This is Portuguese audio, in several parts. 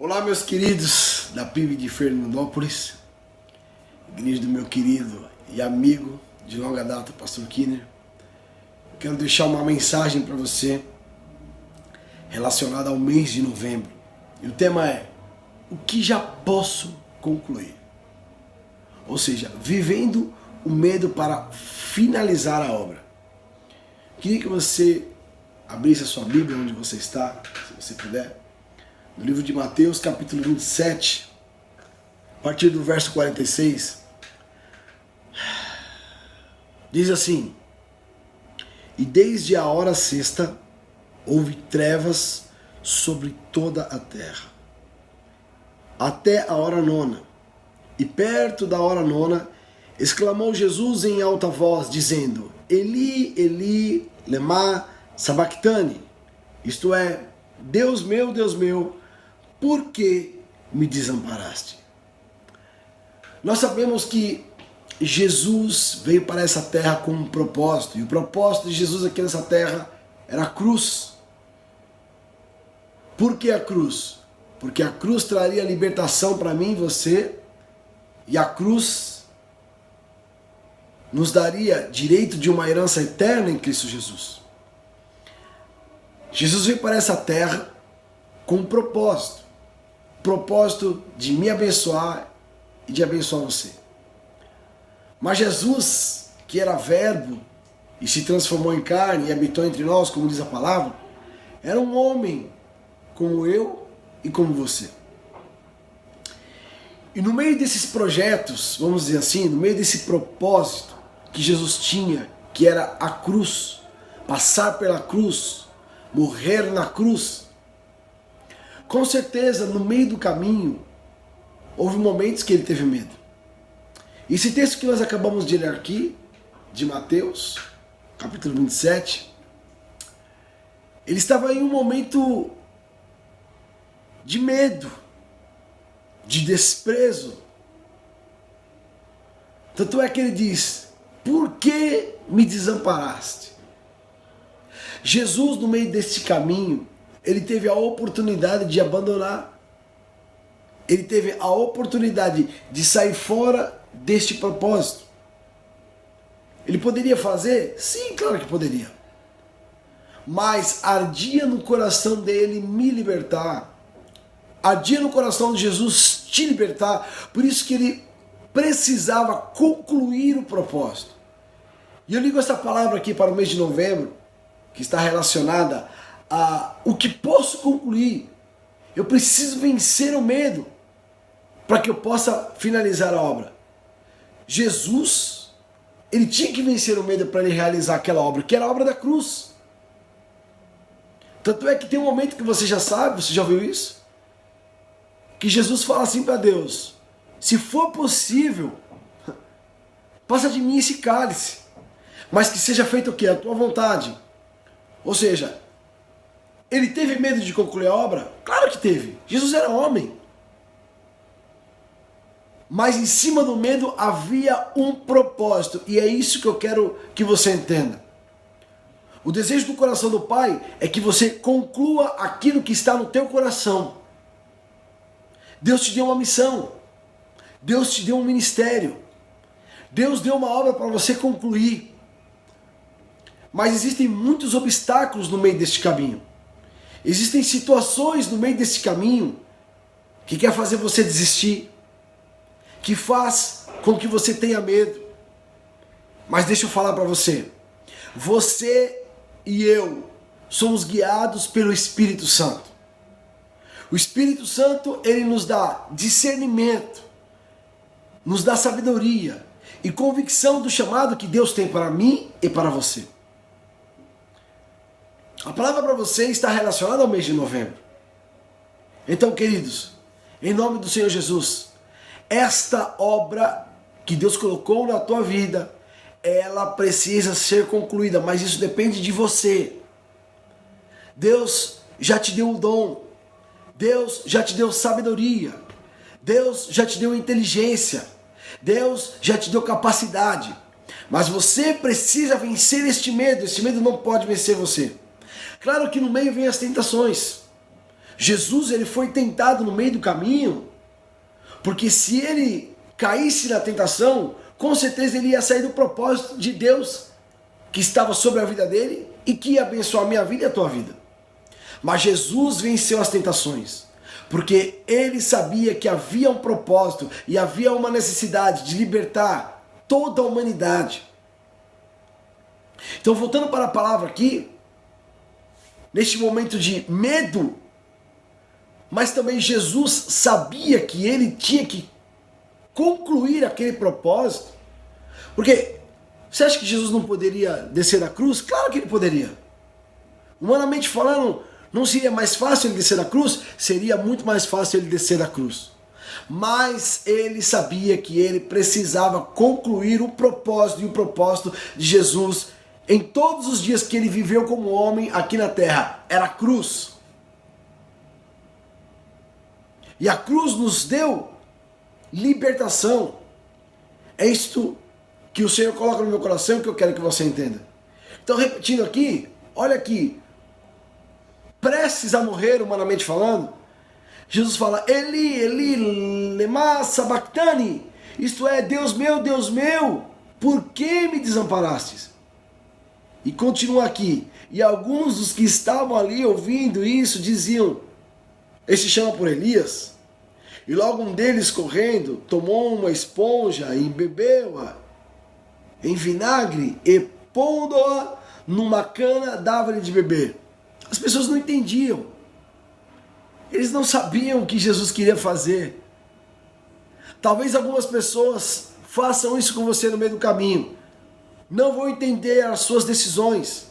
Olá, meus queridos da PIB de Fernandópolis, igreja do meu querido e amigo de longa data, Pastor Kinner. Quero deixar uma mensagem para você relacionada ao mês de novembro. E o tema é: o que já posso concluir? Ou seja, vivendo o medo para finalizar a obra. Queria que você abrisse a sua Bíblia onde você está, se você puder. No livro de Mateus, capítulo 27, a partir do verso 46, diz assim: E desde a hora sexta houve trevas sobre toda a terra, até a hora nona. E perto da hora nona, exclamou Jesus em alta voz, dizendo: Eli, Eli, lema sabachthani, isto é, Deus meu, por que me desamparaste? Nós sabemos que Jesus veio para essa terra com um propósito, e o propósito de Jesus aqui nessa terra era a cruz. Por que a cruz? Porque a cruz traria libertação para mim e você, e a cruz nos daria direito de uma herança eterna em Cristo Jesus. Jesus veio para essa terra com um propósito de me abençoar e de abençoar você. Mas Jesus, que era verbo e se transformou em carne e habitou entre nós, como diz a palavra, era um homem como eu e como você. E no meio desses projetos, vamos dizer assim, no meio desse propósito que Jesus tinha, que era a cruz, passar pela cruz, morrer na cruz, com certeza no meio do caminho houve momentos que ele teve medo. E esse texto que nós acabamos de ler aqui, de Mateus, capítulo 27, ele estava em um momento de medo, de desprezo. Tanto é que ele diz: por que me desamparaste? Jesus, no meio deste caminho, ele teve a oportunidade de abandonar. Ele teve a oportunidade de sair fora deste propósito. Ele poderia fazer? Sim, claro que poderia. Mas ardia no coração dele me libertar. Ardia no coração de Jesus te libertar. Por isso que ele precisava concluir o propósito. E eu ligo essa palavra aqui para o mês de novembro, que está relacionada a o que posso concluir. Eu preciso vencer o medo para que eu possa finalizar a obra. Jesus, ele tinha que vencer o medo para ele realizar aquela obra, que era a obra da cruz. Tanto é que tem um momento que você já sabe, você já ouviu isso? Que Jesus fala assim para Deus: se for possível, passa de mim esse cálice, mas que seja feito o quê? A tua vontade. Ou seja, ele teve medo de concluir a obra? Claro que teve. Jesus era homem. Mas em cima do medo havia um propósito. E é isso que eu quero que você entenda. O desejo do coração do Pai é que você conclua aquilo que está no teu coração. Deus te deu uma missão. Deus te deu um ministério. Deus deu uma obra para você concluir. Mas existem muitos obstáculos no meio deste caminho. Existem situações no meio desse caminho que quer fazer você desistir, que faz com que você tenha medo. Mas deixa eu falar para você. Você e eu somos guiados pelo Espírito Santo. O Espírito Santo, ele nos dá discernimento, nos dá sabedoria e convicção do chamado que Deus tem para mim e para você. A palavra para você está relacionada ao mês de novembro. Então, queridos, em nome do Senhor Jesus, esta obra que Deus colocou na tua vida, ela precisa ser concluída, mas isso depende de você. Deus já te deu o dom, Deus já te deu sabedoria, Deus já te deu inteligência, Deus já te deu capacidade, mas você precisa vencer este medo não pode vencer você. Claro que no meio vem as tentações. Jesus ele foi tentado no meio do caminho, porque se ele caísse na tentação, com certeza ele ia sair do propósito de Deus que estava sobre a vida dele e que ia abençoar a minha vida e a tua vida. Mas Jesus venceu as tentações, porque ele sabia que havia um propósito e havia uma necessidade de libertar toda a humanidade. Então, voltando para a palavra aqui, neste momento de medo, mas também Jesus sabia que ele tinha que concluir aquele propósito, porque você acha que Jesus não poderia descer da cruz? Claro que ele poderia. Humanamente falando, não seria mais fácil ele descer da cruz? Seria muito mais fácil ele descer da cruz. Mas ele sabia que ele precisava concluir o propósito e o propósito de Jesus em todos os dias que ele viveu como homem aqui na terra. Era a cruz. E a cruz nos deu libertação. É isto que o Senhor coloca no meu coração que eu quero que você entenda. Então, repetindo aqui, olha aqui. Prestes a morrer, humanamente falando, Jesus fala, Eli, Eli, lema sabachthani, isto é, Deus meu, por que me desamparastes? E continua aqui, e alguns dos que estavam ali ouvindo isso diziam, esse chama por Elias, e logo um deles correndo, tomou uma esponja e bebeu-a em vinagre e pondo-a numa cana dava-lhe de beber. As pessoas não entendiam. Eles não sabiam o que Jesus queria fazer. Talvez algumas pessoas façam isso com você no meio do caminho. Não vão entender as suas decisões.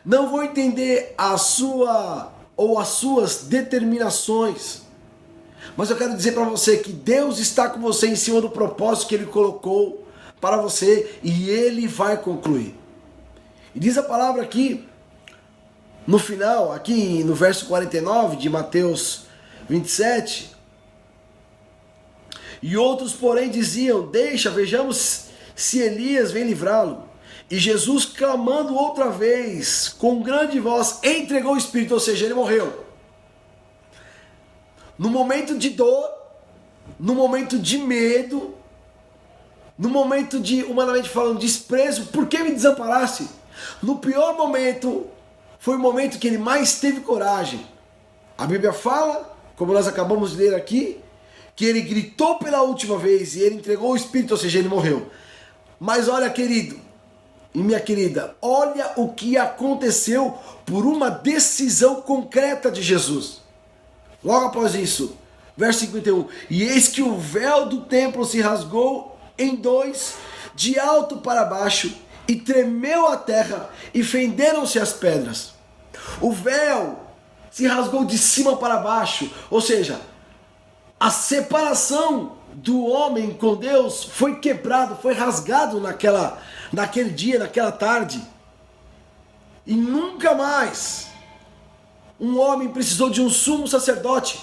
Não vão entender a sua ou as suas determinações. Mas eu quero dizer para você que Deus está com você em cima do propósito que Ele colocou para você e Ele vai concluir. E diz a palavra aqui, no final, aqui no verso 49 de Mateus 27, e outros porém diziam, deixa, vejamos se Elias vem livrá-lo. E Jesus, clamando outra vez, com grande voz, entregou o Espírito, ou seja, ele morreu. No momento de dor, no momento de medo, no momento de, humanamente falando, desprezo, por que me desamparaste? No pior momento, foi o momento que ele mais teve coragem. A Bíblia fala, como nós acabamos de ler aqui, que ele gritou pela última vez e ele entregou o Espírito, ou seja, ele morreu. Mas olha, querido e minha querida, olha o que aconteceu por uma decisão concreta de Jesus. Logo após isso, verso 51, e eis que o véu do templo se rasgou em dois, de alto para baixo, e tremeu a terra, e fenderam-se as pedras. O véu se rasgou de cima para baixo, ou seja, a separação do homem com Deus foi quebrado, foi rasgado naquele dia, naquela tarde. E nunca mais um homem precisou de um sumo sacerdote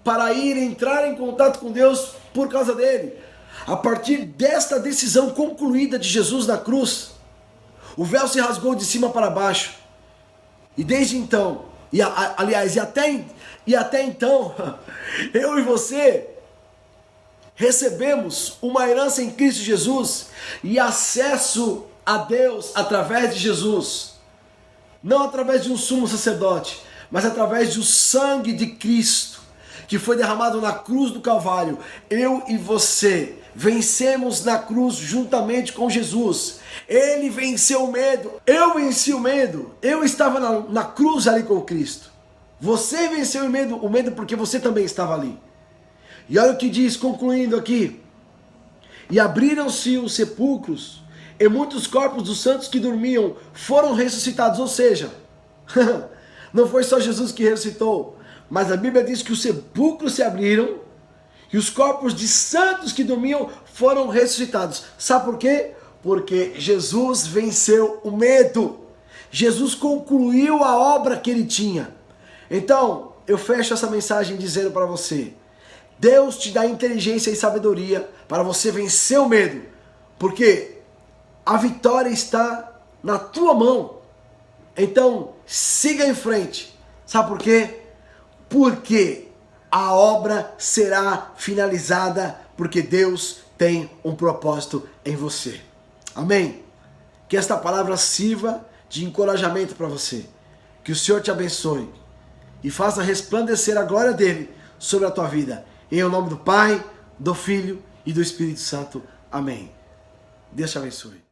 para entrar em contato com Deus por causa dele. A partir desta decisão concluída de Jesus na cruz, o véu se rasgou de cima para baixo. E desde então, e até então, eu e você recebemos uma herança em Cristo Jesus e acesso a Deus através de Jesus. Não através de um sumo sacerdote, mas através do sangue de Cristo, que foi derramado na cruz do Calvário. Eu e você vencemos na cruz juntamente com Jesus. Ele venceu o medo, eu venci o medo, eu estava na cruz ali com Cristo. Você venceu o medo porque você também estava ali. E olha o que diz, concluindo aqui. E abriram-se os sepulcros, e muitos corpos dos santos que dormiam foram ressuscitados. Ou seja, não foi só Jesus que ressuscitou, mas a Bíblia diz que os sepulcros se abriram, e os corpos de santos que dormiam foram ressuscitados. Sabe por quê? Porque Jesus venceu o medo. Jesus concluiu a obra que ele tinha. Então, eu fecho essa mensagem dizendo para você, Deus te dá inteligência e sabedoria para você vencer o medo, porque a vitória está na tua mão. Então, siga em frente. Sabe por quê? porque a obra será finalizada, porque Deus tem um propósito em você. Amém? Que esta palavra sirva de encorajamento para você. Que o Senhor te abençoe e faça resplandecer a glória dele sobre a tua vida. Em nome do Pai, do Filho e do Espírito Santo. Amém. Deus te abençoe.